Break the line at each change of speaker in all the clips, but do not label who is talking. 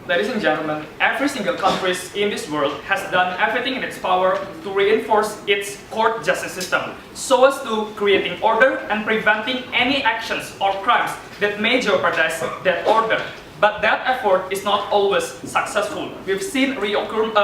Ladies and gentlemen, every single country in this world has done everything in its power to reinforce its court justice system so as to creating order and preventing any actions or crimes that may jeopardize that order. But that effort is not always successful. We've seen reoccurrence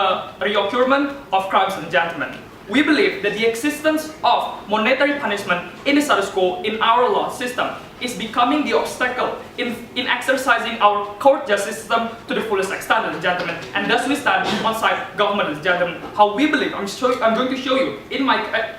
of crimes and gentlemen. We believe that the existence of monetary punishment in the status quo in our law system is becoming the obstacle in exercising our court justice system to the fullest extent, ladies and gentlemen. And thus we stand on side government, ladies and gentlemen. How we believe, I'm going to show you in my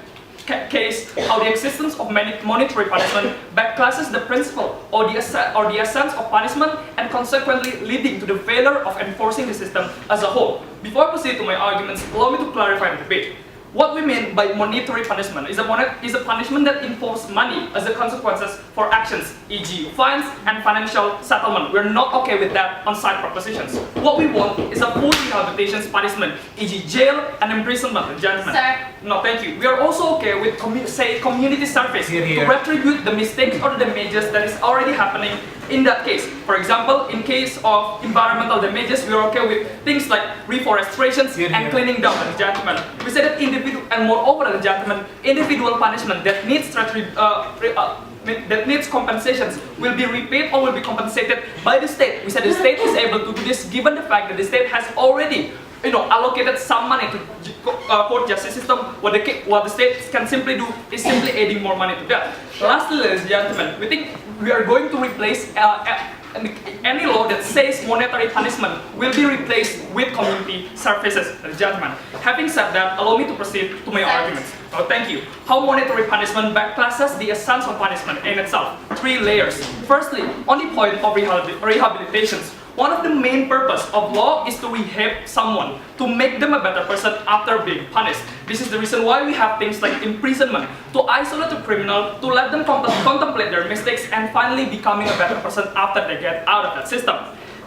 case how the existence of monetary punishment backclasses the principle or the essence of punishment and consequently leading to the failure of enforcing the system as a whole. Before I proceed to my arguments, allow me to clarify the debate. What we mean by monetary punishment is a punishment that involves money as the consequences for actions, e.g. fines and financial settlement. We're not okay with that on side propositions. What we want is a full rehabilitation punishment, e.g. jail and imprisonment, gentlemen.
Sir.
No, thank you. We are also okay with community service to retribute the mistakes or the damages that is already happening in that case. For example, in case of environmental damages, we are okay with things like reforestation and cleaning down, ladies and gentlemen. We say that and moreover, ladies and gentlemen, individual punishment that needs compensations will be repaid or will be compensated by the state. We said the state is able to do this given the fact that the state has already allocated some money to court justice system. What the state can simply do is simply adding more money to that. Lastly, ladies and gentlemen, we think we are going to replace any law that says monetary punishment will be replaced with community services, ladies and gentlemen. Having said that, allow me to proceed to my arguments. Oh, thank you. How monetary punishment backclasses the essence of punishment in itself. 3 layers. Firstly, on the point of rehabilitations. One of the main purpose of law is to rehab someone, to make them a better person after being punished. This is the reason why we have things like imprisonment, to isolate a criminal, to let them contemplate their mistakes and finally becoming a better person after they get out of that system.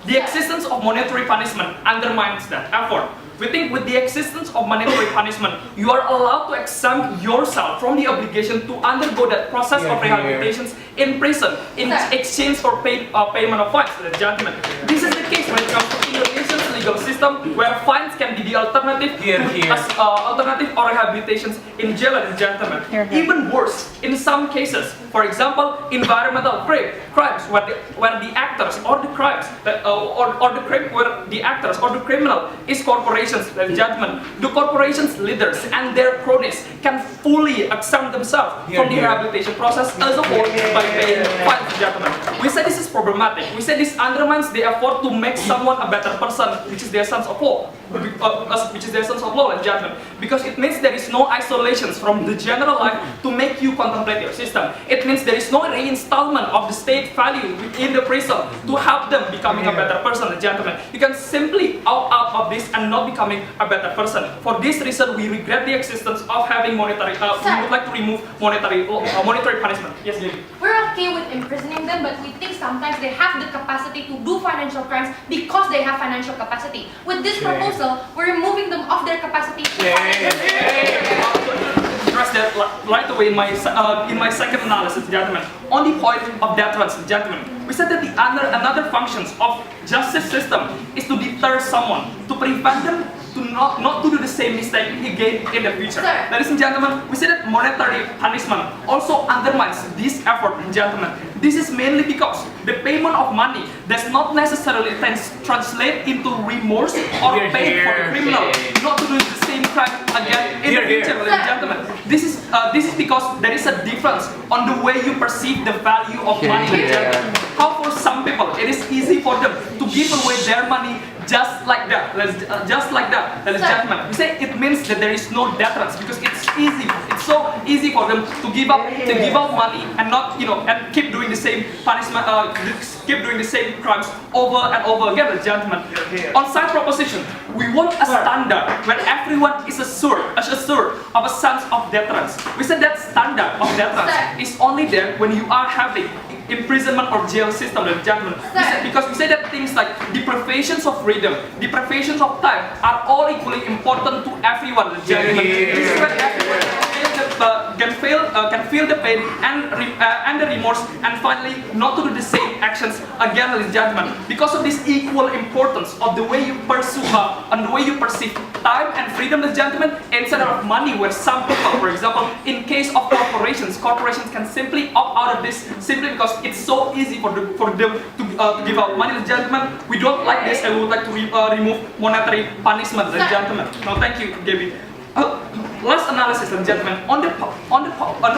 The existence of monetary punishment undermines that effort. We think with the existence of monetary punishment, you are allowed to exempt yourself from the obligation to undergo that process of rehabilitation in prison in exchange for payment of fines, ladies and gentlemen. This is the case when it comes to Indonesia's legal system, where fines can be the alternative alternative or rehabilitations in jail, ladies and gentlemen. Even worse, in some cases, for example, environmental crimes where the actors or the crimes where the actors or the criminal is corporations, ladies and gentlemen. The corporations leaders and their cronies can fully exempt themselves from the rehabilitation process as a whole by paying fines, ladies and gentlemen. We say this is problematic. We say this undermines the effort to make someone a better person, which is the essence of law. Which is the essence of law, ladies and gentlemen. Because it means there is no isolations from the general life to make you contemplate your system. It means there is no reinstallment of the state value within the prison to help them becoming a better person, ladies and gentlemen. You can simply opt out of this and not becoming a better person. For this reason, we regret the existence of having monetary. We would like to remove monetary punishment. Yes, Lily.
We're okay with imprisoning them, but we think sometimes they have the capacity to do financial crimes because they have financial capacity. With this proposal, we're removing them of their capacity.
Address that right away in my second analysis, gentlemen. On the point of death threats, gentlemen, we said that the another functions of justice system is to deter someone, to prevent them to not to do the same mistake again in the future. Ladies and gentlemen, we say that monetary punishment also undermines this effort, gentlemen. This is mainly because the payment of money does not necessarily translate into remorse or pain for the criminal not to do the same crime again in the future, ladies and gentlemen. This is because there is a difference on the way you perceive the value of money, ladies and gentlemen. How for some people it is easy for them to give away their money just like that, ladies and gentlemen. We say it means that there is no deterrence because it's easy, it's so easy for them to give up money and not, and keep doing the same punishment, keep doing the same crimes over and over again, ladies and gentlemen. On side proposition, we want a standard where everyone is assured of a sense of deterrence. We said that standard of deterrence is only there when you are having imprisonment or jail system, ladies and gentlemen. Because we say that things like deprivations of freedom, deprivations of time are all equally important to everyone, ladies and gentlemen. This is when everyone can feel the pain and the remorse, and finally not to do the same actions again, ladies and gentlemen. Because of this equal importance of the way you pursue and the way you perceive time and freedom, ladies and gentlemen, instead of money, where some people, for example, in case of corporations can simply opt out of this simply because it's so easy for them to give out money, ladies and gentlemen. We don't like this, and we would like to remove monetary punishment, ladies and gentlemen. Now, thank you, Gaby. Last analysis, ladies and gentlemen, on the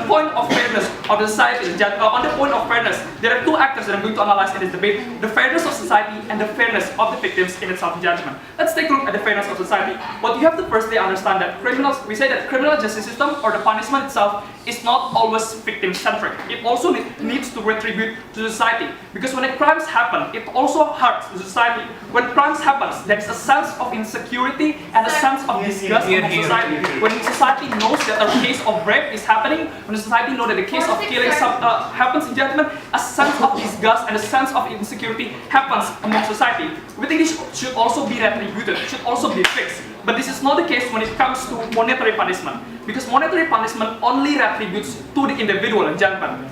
point of fairness of the society, on the point of fairness, there are two actors that I'm going to analyze in this debate: the fairness of society and the fairness of the victims in itself, judgment. Let's take a look at the fairness of society. What you have to firstly understand that we say that criminal justice system or the punishment itself is not always victim-centric. It also needs to retribute to society, because when crimes happen, it also hurts the society. When crimes happen, there is a sense of insecurity and a sense of disgust among society. When society knows that a case of rape is happening, when the society knows that the case of killing happens in judgment, a sense of disgust and a sense of insecurity happens among society. We think this should also be retributed, should also be fixed. But this is not the case when it comes to monetary punishment, because monetary punishment only retributes to the individual and judgment.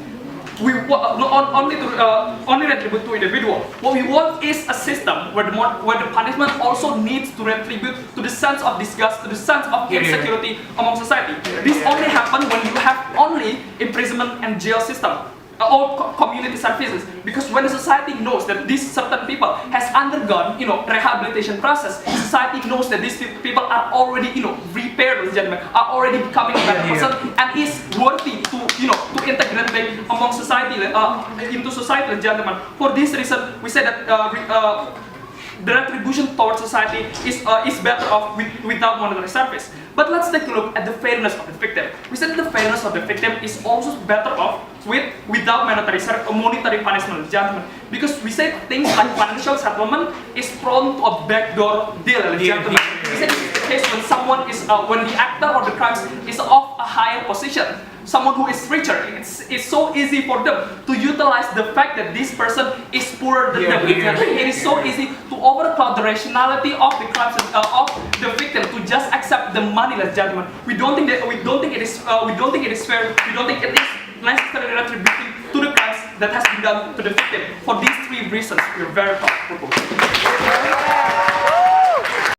We only retribute to individual. What we want is a system where the punishment also needs to retribute to the sense of disgust, to the sense of insecurity among society. This only happens when you have only imprisonment and jail system, or community services, because when the society knows that these certain people has undergone, rehabilitation process, society knows that these people are already, repaired, are already becoming a better person, and is worthy to, to integrate them among society, into society, gentlemen. For this reason, we say that the retribution towards society is better off without monetary service. But let's take a look at the fairness of the victim. We said that the fairness of the victim is also better off without monetary punishment, judgment. Because we said things like financial settlement is prone to a backdoor deal, gentlemen. We said this is the case when someone is, when the actor or the crimes is of a higher position, someone who is richer. It's so easy for them to utilize the fact that this person is poorer than them. It is so easy to overcloud the rationality of the crimes of the victim to just accept the moneyless judgment. We don't think it is fair. We don't think it is necessarily retributing to the crimes that has been done to the victim. For these three reasons, we are very proud.